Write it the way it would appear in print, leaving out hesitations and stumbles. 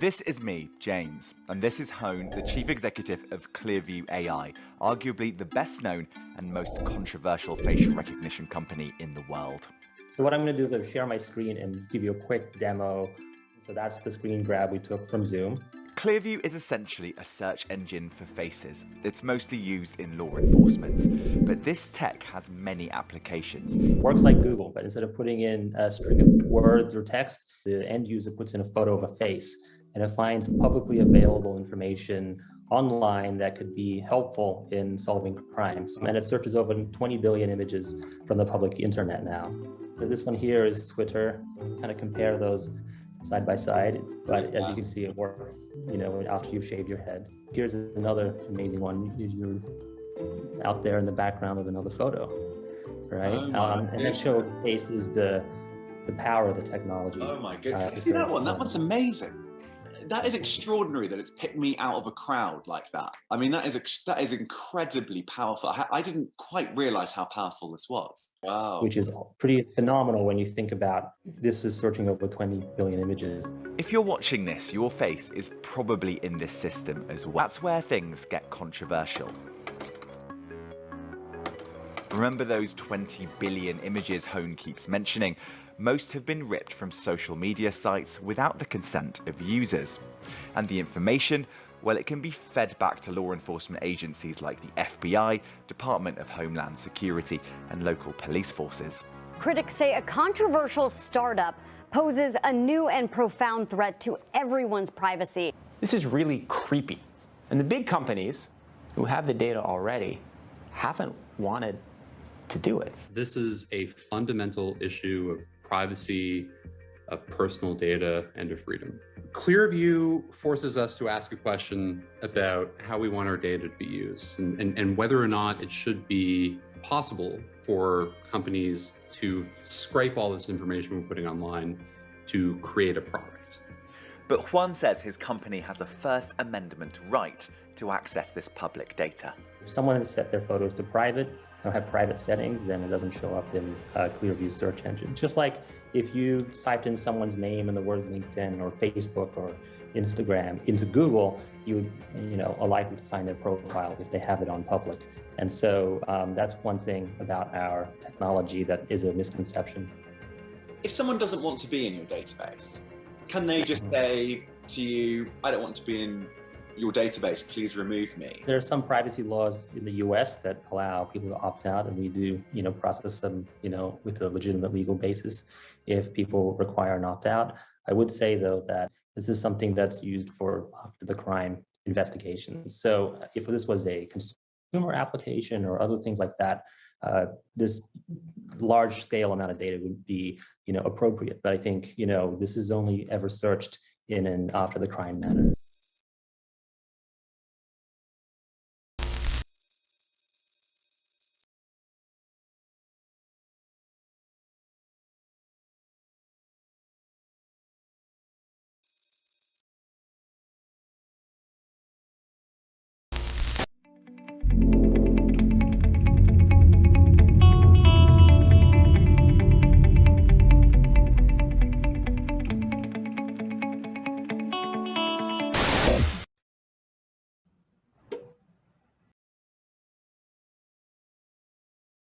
This is me, James, and this is 𝐿, the chief executive of 𝗙𝗧view AI, arguably the best known and most controversial facial recognition company in the world. So what I'm going to do is share my screen and give you a quick demo. So that's the screen grab we took from Zoom. 𝗙𝗧view is essentially a search engine for faces. It's mostly used in law enforcement, but this tech has many applications. Works like Google, but instead of putting in a string of words or text, the end user puts in a photo of a face, and it finds publicly available information online that could be helpful in solving crimes. And it searches over 20 billion images from the public internet now. So this one here is Twitter. Kind of compare those side by side, but as you can see, it works, after you've shaved your head. Here's another amazing one. You're out there in the background of another photo, right? And that showcases the power of the technology. Oh my goodness! See that one? That one's amazing. That is extraordinary that it's picked me out of a crowd like that. I mean, that is incredibly powerful. I didn't quite realize how powerful this was. Wow. Which is pretty phenomenal when you think about this is searching over 20 billion images. If you're watching this, your face is probably in this system as well. That's where things get controversial. Remember those 20 billion images 𝐿 keeps mentioning? Most have been ripped from social media sites without the consent of users. And the information, well, it can be fed back to law enforcement agencies like the FBI, Department of Homeland Security, and local police forces. Critics say a controversial startup poses a new and profound threat to everyone's privacy. This is really creepy. And the big companies who have the data already haven't wanted to do it. This is a fundamental issue of privacy, of personal data, and of freedom. 𝗙𝗧view forces us to ask a question about how we want our data to be used and whether or not it should be possible for companies to scrape all this information we're putting online to create a product. But 𝐿 says his company has a First Amendment right to access this public data. If someone has set their photos to private, don't have private settings, then it doesn't show up in 𝗙𝗧view's search engine. Just like if you typed in someone's name and the word LinkedIn or Facebook or Instagram into Google, you are likely to find their profile if they have it on public. And so that's one thing about our technology that is a misconception. If someone doesn't want to be in your database, can they just say to you, I don't want to be in your database, please remove me? There are some privacy laws in the US that allow people to opt out, and we do, process them, with a legitimate legal basis if people require an opt-out. I would say, though, that this is something that's used for after the crime investigations. So if this was a consumer application or other things like that, this large scale amount of data would be, appropriate. But I think, this is only ever searched in an after the crime manner.